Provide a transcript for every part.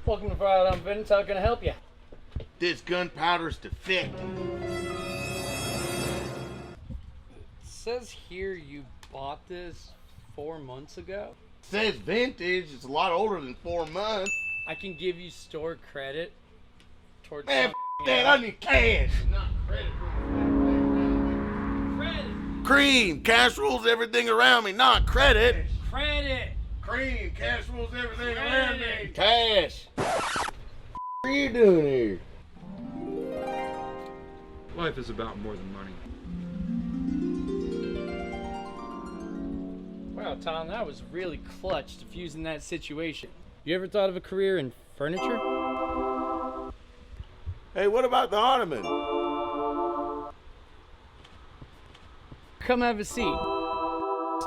Welcome to Fire Out on Vince. How can I help you? This gunpowder's defective. It says here you bought this 4 months ago. It says vintage. It's a lot older than 4 months. I can give you store credit towards Man, that, I need cash. Not credit. Credit! Cream, cash rules everything around me, not credit. Credit! Cream, cash rules everything around me. Cash. What are you doing here? Life is about more than money. Wow, Tom, that was really clutch diffusing that situation. You ever thought of a career in furniture? Hey, what about the ottoman? Come have a seat.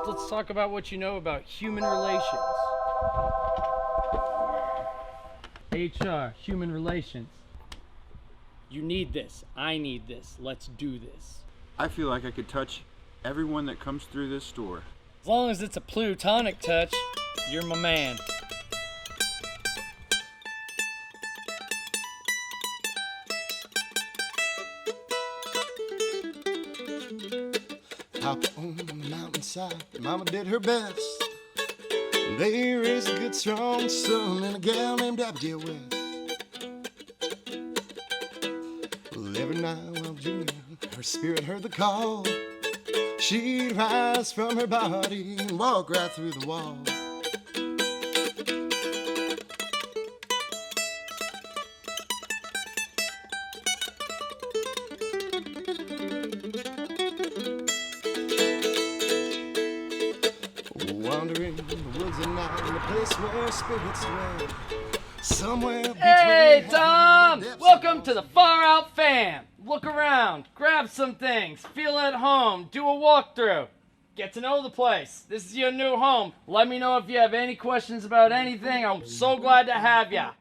Let's talk about what you know about human relations. HR, human relations. You need this. I need this. Let's do this. I feel like I could touch everyone that comes through this store. As long as it's a plutonic touch, you're my man. Out on the mountainside, Mama did her best. They raised a good, strong son and a gal named Abigail West. Well, every night while Junior, her spirit heard the call, she'd rise from her body and walk right through the wall. Wandering in the woods at night, in the place where spirits dwell. Somewhere between Hey, heaven Tom! and the depths Welcome of to the Far Out Fam. Look around, grab some things, feel at home, do a walkthrough. Get to know the place. This is your new home. Let me know if you have any questions about anything. I'm so glad to have ya.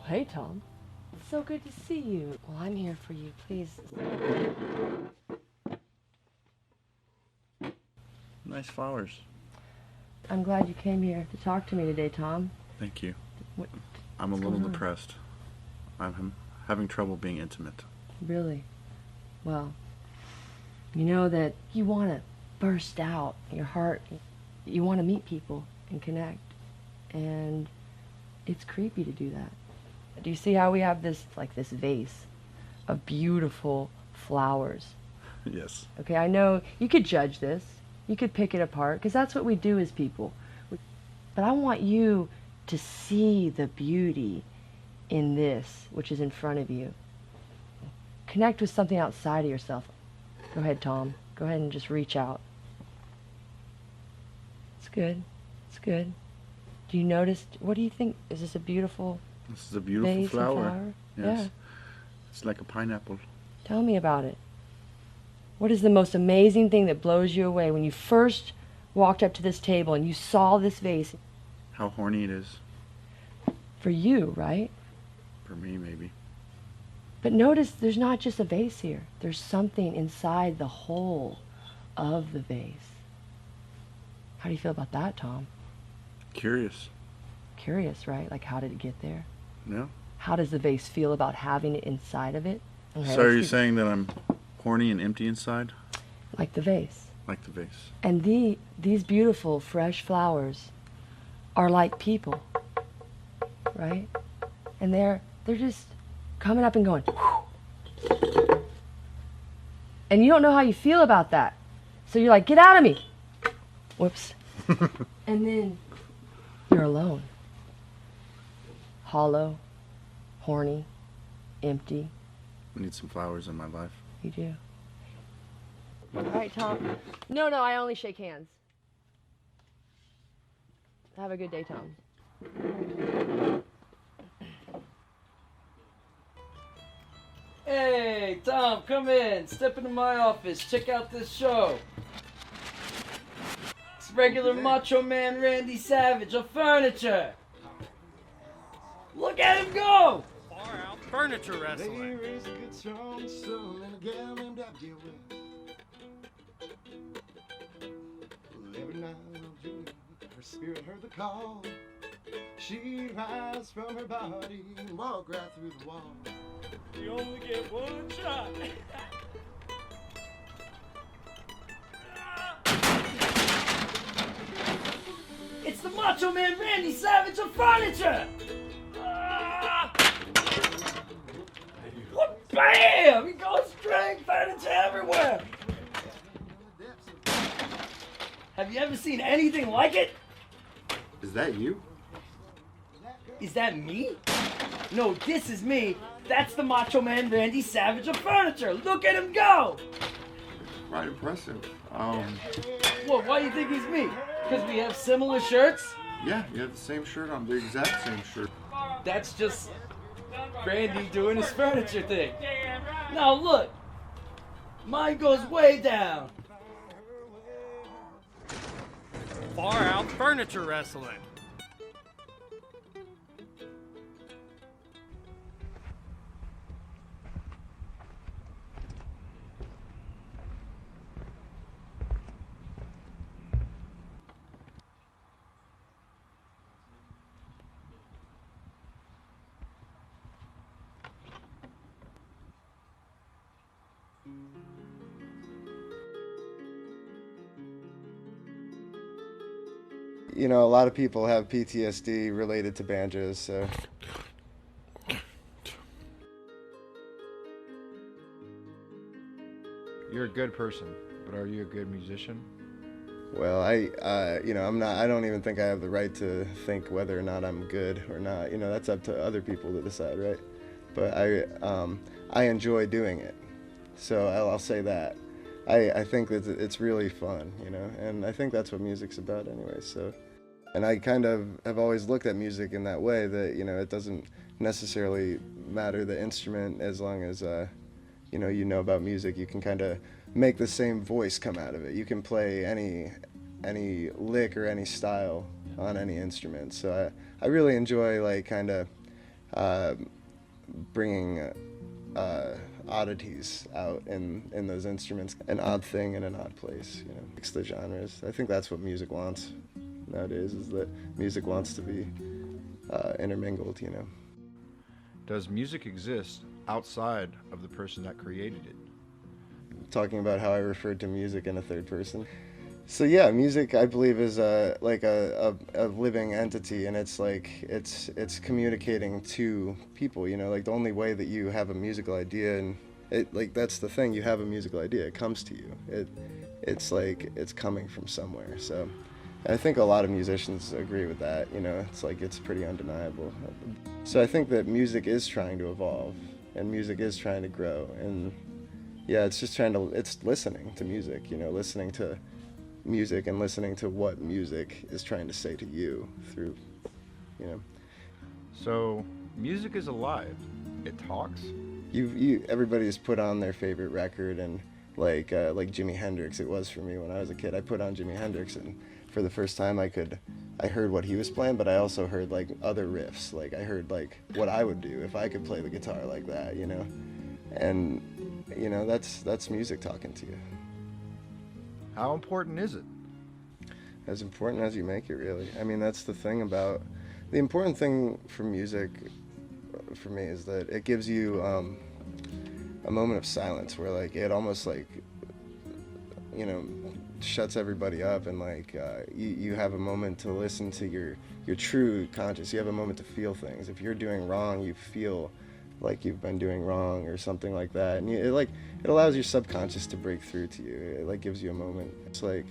Hey, Tom. It's so good to see you. Well, I'm here for you. Please. Nice flowers. I'm glad you came here to talk to me today, Tom. Thank you. What, I'm a what's little going on? depressed. I'm having trouble being intimate. Really? Well, you know that you want to burst out your heart. You want to meet people and connect. And it's creepy to do that. Do you see how we have this, like this vase of beautiful flowers? Yes. Okay, I know you could judge this. You could pick it apart, because that's what we do as people. But I want you to see the beauty in this, which is in front of you. Connect with something outside of yourself. Go ahead, Tom. Go ahead and just reach out. It's good. It's good. Do you notice, what do you think? Is this a beautiful This is a beautiful vase flower. and flower? Yes. Yeah. It's like a pineapple. Tell me about it. What is the most amazing thing that blows you away when you first walked up to this table and you saw this vase? How horny it is. For you, right? For me, maybe. But notice there's not just a vase here. There's something inside the whole of the vase. How do you feel about that, Tom? Curious. Curious, right? Like, how did it get there? Yeah. How does the vase feel about having it inside of it? Okay, So are let's you keep- saying that I'm horny and empty inside? Like the vase. Like the vase. And these beautiful, fresh flowers are like people, right? And they're just coming up and going, whew. And you don't know how you feel about that. So you're like, get out of me. Whoops. And then you're alone. Hollow, horny, empty. I need some flowers in my life. You do. All right, Tom. No, I only shake hands. Have a good day, Tom. Hey, Tom, come in. Step into my office. Check out this show. It's regular Macho Man Randy Savage of furniture. Look at him go! Far out furniture wrestling. There is a good strong soul in a gal named Abigail West. Well, every night of June, her spirit heard the call. She'd rise from her body and walk right through the wall. You only get one shot. It's the Macho Man Randy Savage of furniture! Ah! What? Bam! He goes straight furniture everywhere! Have you ever seen anything like it? Is that you? Is that me? No, this is me. That's the Macho Man Randy Savage of furniture. Look at him go! Quite impressive. What, why do you think he's me? Because we have similar shirts? Yeah, you have the same shirt on, the exact same shirt. That's just Randy doing his furniture thing. Now look, mine goes way down. Far out furniture wrestling. You know, a lot of people have PTSD related to banjos, so. You're a good person, but are you a good musician? Well, I don't even think I have the right to think whether or not I'm good or not. You know, that's up to other people to decide, right? But I enjoy doing it, so I'll say that. I think that it's really fun, you know, and I think that's what music's about anyway, so. And I kind of have always looked at music in that way, that, you know, it doesn't necessarily matter the instrument as long as, you know about music. You can kind of make the same voice come out of it. You can play any lick or any style on any instrument. So I really enjoy, like, kind of bringing oddities out in those instruments. An odd thing in an odd place, you know, mix the genres. I think that's what music wants nowadays, is that music wants to be intermingled, you know. Does music exist outside of the person that created it? Talking about how I referred to music in a third person. So yeah, music, I believe, is like a living entity, and it's like it's communicating to people, you know. Like, the only way that you have a musical idea, and that's the thing, you have a musical idea, it comes to you. It's like it's coming from somewhere. So I think a lot of musicians agree with that, you know. It's like, it's pretty undeniable. So I think that music is trying to evolve, and music is trying to grow, and yeah, it's just it's listening to music, you know, listening to music and listening to what music is trying to say to you through, you know. So music is alive. It talks. Everybody's put on their favorite record, and like Jimi Hendrix, it was for me when I was a kid. I put on Jimi Hendrix, and for the first time I heard what he was playing, but I also heard like other riffs. Like, I heard like what I would do if I could play the guitar like that, you know. And you know, that's music talking to you. How important is it? As important as you make it, really. I mean, that's the thing about the important thing for music for me is that it gives you a moment of silence where like it almost like, you know, shuts everybody up, and like you have a moment to listen to your true conscience. You have a moment to feel things. If you're doing wrong, you feel like you've been doing wrong or something like that, and it allows your subconscious to break through to you. It like gives you a moment. It's like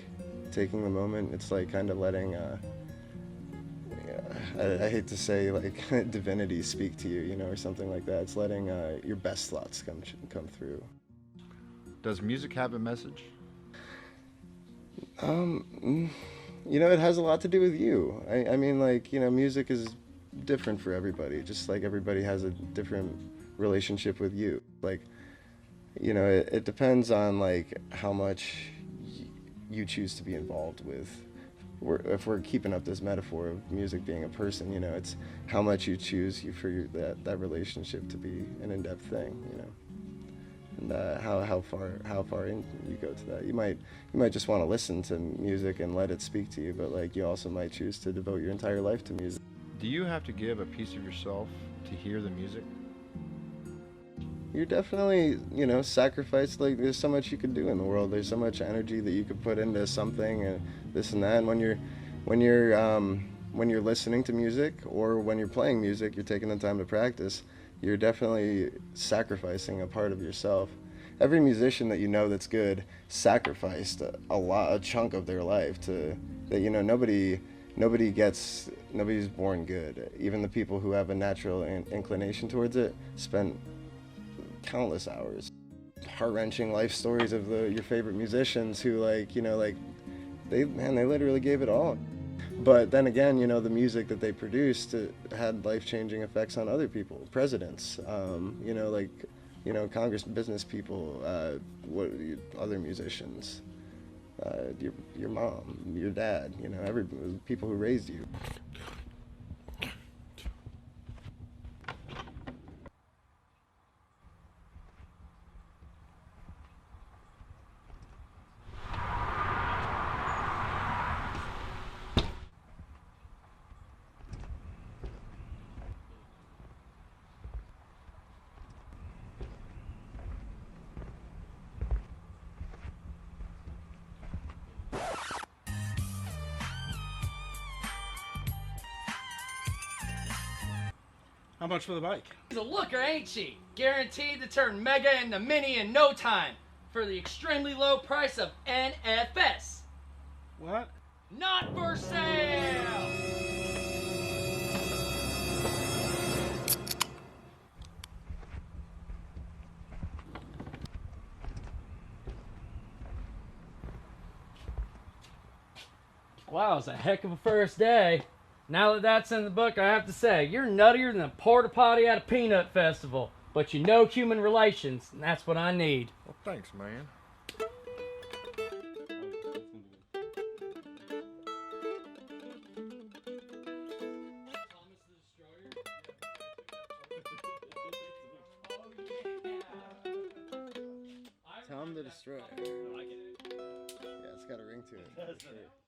taking the moment. It's like kind of letting I hate to say like divinity speak to you, you know, or something like that. It's letting your best thoughts come through. Does music have a message? You know, it has a lot to do with you. I mean, like, you know, music is different for everybody, just like everybody has a different relationship with you. Like, you know, it depends on like how much you choose to be involved with. If we're keeping up this metaphor of music being a person, you know, it's how much you choose that relationship to be an in-depth thing, you know. And how far in you go to that. You might just want to listen to music and let it speak to you, but like you also might choose to devote your entire life to music. Do you have to give a piece of yourself to hear the music? You're definitely, you know, sacrificed. Like there's so much you could do in the world. There's so much energy that you could put into something and this and that. And when you're listening to music or when you're playing music, you're taking the time to practice. You're definitely sacrificing a part of yourself. Every musician that you know that's good sacrificed a chunk of their life to that. You know, nobody's born good. Even the people who have a natural inclination towards it spent countless hours. Heart-wrenching life stories of your favorite musicians who, like, you know, like they literally gave it all. But then again, you know, the music that they produced had life-changing effects on other people, presidents, you know, like, you know, Congress, business people, other musicians, your mom, your dad, you know, people who raised you. How much for the bike? She's a looker, ain't she? Guaranteed to turn Mega into Mini in no time for the extremely low price of NFS. What? Not for sale! Wow, it's a heck of a first day. Now that that's in the book, I have to say, you're nuttier than a porta potty at a peanut festival. But you know human relations, and that's what I need. Well, thanks, man. Tom the Destroyer. Yeah, it's got a ring to it. For sure.